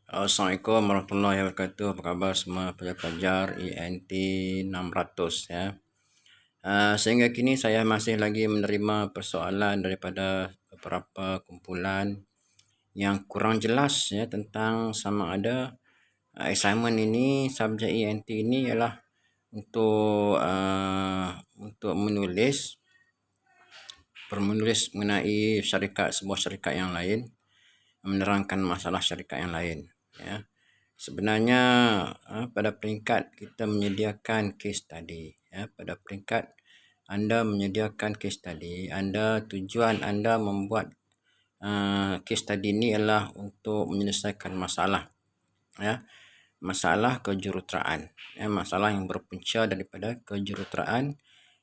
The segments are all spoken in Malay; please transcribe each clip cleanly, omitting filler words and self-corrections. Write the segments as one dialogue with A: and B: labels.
A: Assalamualaikum warahmatullahi wabarakatuh. Apa khabar semua pelajar-pelajar ENT 600 ya. Sehingga kini saya masih lagi menerima persoalan daripada beberapa kumpulan yang kurang jelas ya tentang sama ada assignment ini, subjek ENT ini ialah untuk menulis mengenai sebuah syarikat yang lain, menerangkan masalah syarikat yang lain ya. Sebenarnya pada peringkat kita menyediakan case study ya, pada peringkat anda menyediakan case study, tujuan anda membuat case study ini ialah untuk menyelesaikan masalah ya, masalah kejuruteraan ya, masalah yang berpunca daripada kejuruteraan.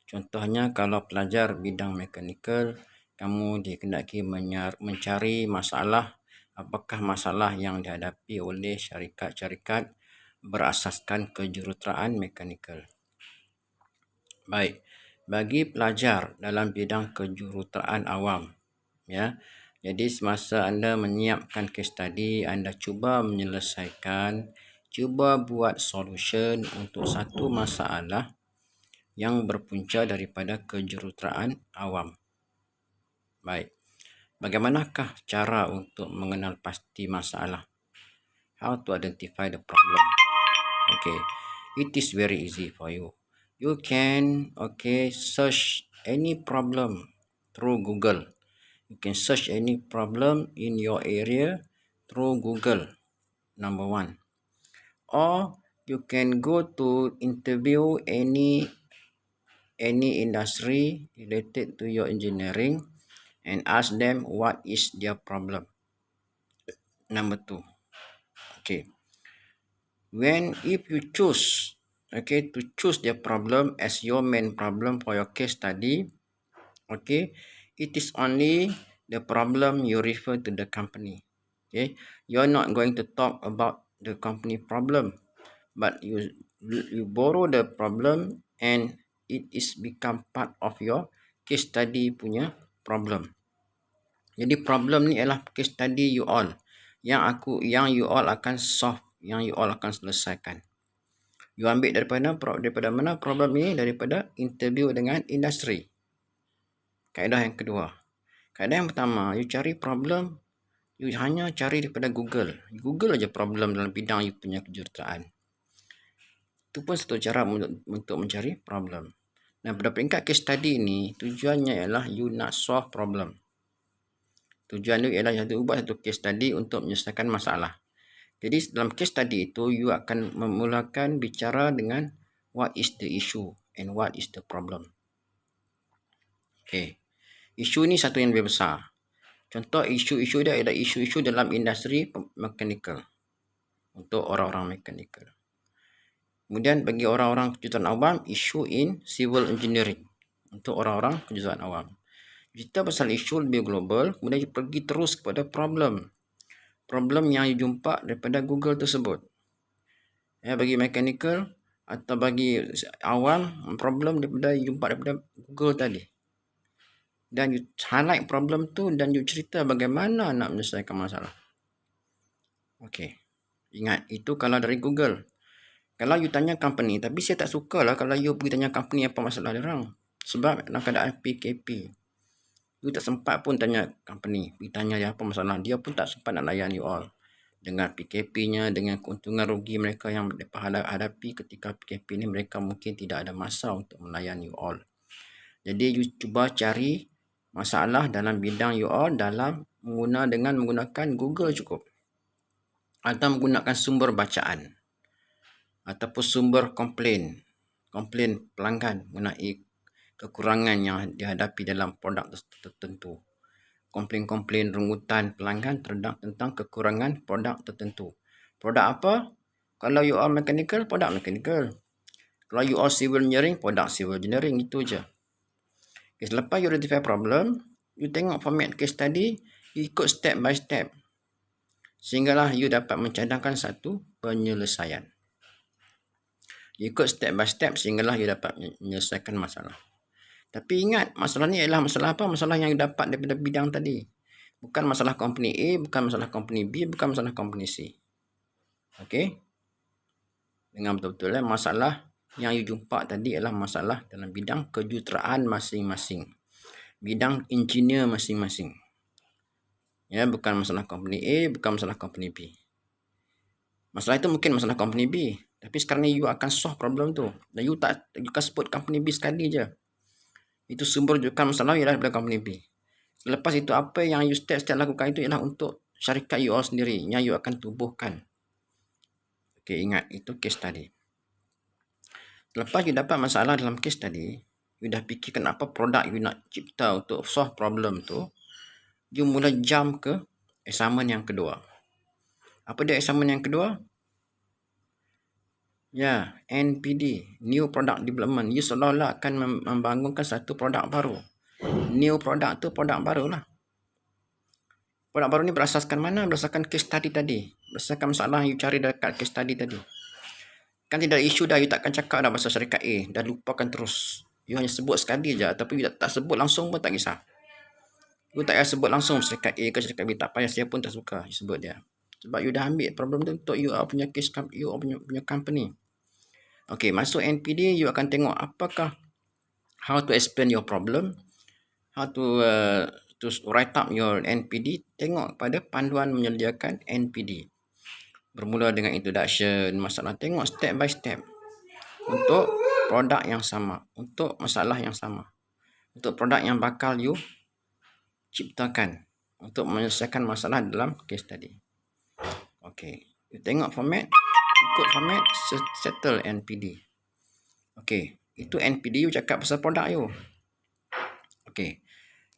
A: Contohnya kalau pelajar bidang mekanikal, kamu dikehendaki mencari masalah, apakah masalah yang dihadapi oleh syarikat-syarikat berasaskan kejuruteraan mekanikal. Baik, bagi pelajar dalam bidang kejuruteraan awam ya, jadi semasa anda menyiapkan case study, anda cuba menyelesaikan, cuba buat solution untuk satu masalah yang berpunca daripada kejuruteraan awam. Baik, bagaimanakah cara untuk mengenal pasti masalah? How to identify the problem? Okay, it is very easy for you. You can search any problem through Google. You can search any problem in your area through Google, number one. Or you can go to interview any industry related to your engineering and ask them what is their problem. Number two. Okay. If you choose to choose their problem as your main problem for your case study, it is only the problem you refer to the company. Okay, you're not going to talk about the company problem, but you borrow the problem and it is become part of your case study punya problem. Jadi problem ni ialah case study you all yang you all akan solve, yang you all akan selesaikan. You ambil daripada mana problem ni? Daripada interview dengan industri. Kaedah yang kedua. Kaedah yang pertama, you cari problem, you hanya cari daripada Google. Google aja problem dalam bidang you punya kejuruteraan. Itu pun satu cara untuk mencari problem. Dan pada peringkat case study ini, tujuannya ialah you nak solve problem. Tujuan you ialah you buat satu case study untuk menyelesaikan masalah. Jadi dalam case study itu, you akan memulakan bicara dengan what is the issue and what is the problem. Okay. Isu ni satu yang lebih besar. Contoh isu-isu dia adalah isu-isu dalam industri mechanical. Untuk orang-orang mechanical. Kemudian bagi orang-orang kejuruteraan awam, isu in civil engineering. Untuk orang-orang kejuruteraan awam. Kita pasal isu lebih global, kemudian kita pergi terus kepada problem. Problem yang you jumpa daripada Google tersebut. Ya, bagi mechanical atau bagi awam, problem daripada you jumpa daripada Google tadi. Dan you highlight problem tu dan you cerita bagaimana nak menyelesaikan masalah. Okey. Ingat, itu kalau dari Google. Kalau you tanya company, tapi saya tak suka lah kalau you pergi tanya company apa masalah dia orang. Sebab dalam keadaan PKP, you tak sempat pun tanya company. You tanya dia apa masalah. Dia pun tak sempat nak layan you all. Dengan PKP-nya, dengan keuntungan rugi mereka yang mereka hadapi ketika PKP ni, mereka mungkin tidak ada masa untuk melayan you all. Jadi, you cuba cari masalah dalam bidang you all dengan menggunakan Google cukup. Atau menggunakan sumber bacaan. Ataupun sumber komplain pelanggan mengenai kekurangan yang dihadapi dalam produk tertentu. Komplain rungutan pelanggan tentang kekurangan produk tertentu. Produk apa? Kalau you all mechanical, produk mechanical. Kalau you all civil engineering, produk civil engineering. Itu je. Okay, selepas you identify problem, you tengok format case study, you ikut step by step. Sehinggalah you dapat mencadangkan satu penyelesaian. You ikut step by step sehinggalah you dapat menyelesaikan masalah. Tapi ingat, masalah ni adalah masalah apa? Masalah yang dapat daripada bidang tadi. Bukan masalah company A, bukan masalah company B, bukan masalah company C. Okey. Dengan betul-betul masalah yang you jumpa tadi adalah masalah dalam bidang kejuruteraan masing-masing. Bidang engineer masing-masing. Ya, bukan masalah company A, bukan masalah company B. Masalah itu mungkin masalah company B, tapi sekarang ni you akan solve problem tu. Dan you akan sebut company B sekali je. Itu sumber rujukan masalah ialah daripada company B. Selepas itu apa yang you step lakukan itu ialah untuk syarikat you all sendiri yang you akan tubuhkan. Okey, ingat itu case study. Lepas you dapat masalah dalam case tadi, you dah fikirkan apa produk you nak cipta untuk solve problem tu, you mula jump ke assignment yang kedua. Apa dia assignment yang kedua? Ya, NPD, New Product Development. You seolah-olah akan membangunkan satu produk baru. New product tu produk baru lah. Produk baru ni berasaskan mana? Berasaskan case study tadi. Berasaskan masalah yang you cari dekat case study tadi. Kan tidak ada isu dah, you takkan cakap dah pasal syarikat A, dah lupakan terus. You hanya sebut sekali je, tapi you tak sebut langsung pun tak kisah. You tak payah sebut langsung syarikat A ke syarikat B, tak payah, saya pun tak suka you sebut dia. Sebab you dah ambil problem tu untuk you punya case, you punya company. Okay, masuk NPD, you akan tengok apakah how to explain your problem, how to write up your NPD. Tengok pada panduan menyediakan NPD. Bermula dengan introduction, masalah, tengok step by step. Untuk produk yang sama, untuk masalah yang sama, untuk produk yang bakal you ciptakan untuk menyelesaikan masalah dalam case tadi. Okey, you tengok format, ikut format, settle NPD. Okey, itu NPD you cakap pasal produk you. Okey,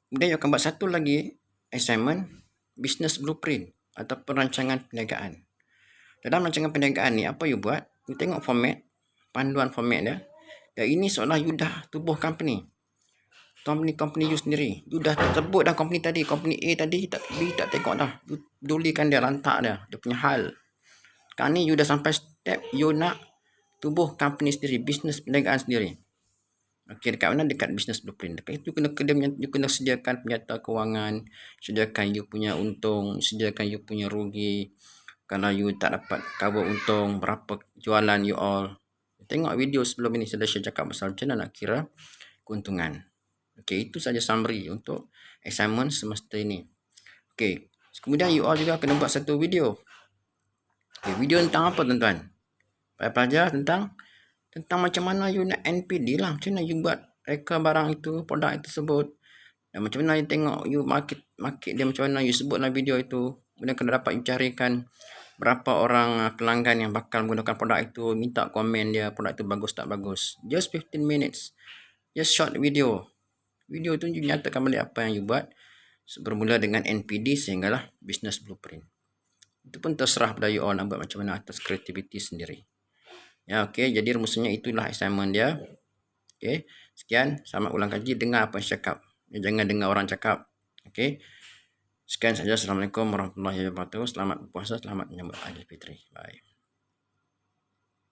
A: kemudian you akan buat satu lagi assignment, business blueprint atau perancangan perniagaan. Dalam rancangan perniagaan ni, apa you buat? You tengok format, panduan format dia. Dan ini seolah you dah tubuh company you sendiri. You dah sebut dah company tadi, company A tadi, B tak tengok dah. You pedulikan dia, lantak dia punya hal. Sekarang ni you dah sampai step you nak tubuh company sendiri, bisnes perniagaan sendiri. Okey, dekat mana? Dekat business blueprint. Dekat itu you kena sediakan penyata kewangan, sediakan you punya untung, sediakan you punya rugi. Kalau you tak dapat cover untung, berapa jualan you all. Tengok video sebelum ini, saya dah share cakap pasal macam mana nak kira keuntungan. Okey, itu saja summary untuk assignment semester ini. Okey, kemudian you all juga kena buat satu video. Okay, video tentang apa tuan-tuan? Belajar tentang macam mana you nak NPD lah. Macam mana you buat reka barang itu, produk itu sebut. Dan macam mana you tengok you market dia, macam mana you sebutlah video itu. Kemudian kena dapat you carikan berapa orang pelanggan yang bakal menggunakan produk itu, minta komen dia, produk itu bagus tak bagus. Just 15 minutes. Just short video. Video itu you nyatakan balik apa yang you buat. Bermula dengan NPD sehinggalah business blueprint. Itu pun terserah pada you all nak buat macam mana atas kreativiti sendiri. Ya, okey, jadi rumusnya itulah assignment dia. Okey, sekian, selamat ulang kaji, dengar apa yang cakap. Jangan dengar orang cakap. Okey. Sekian saja. Assalamualaikum warahmatullahi wabarakatuh. Selamat berpuasa, selamat menyambut Aidilfitri. Bye.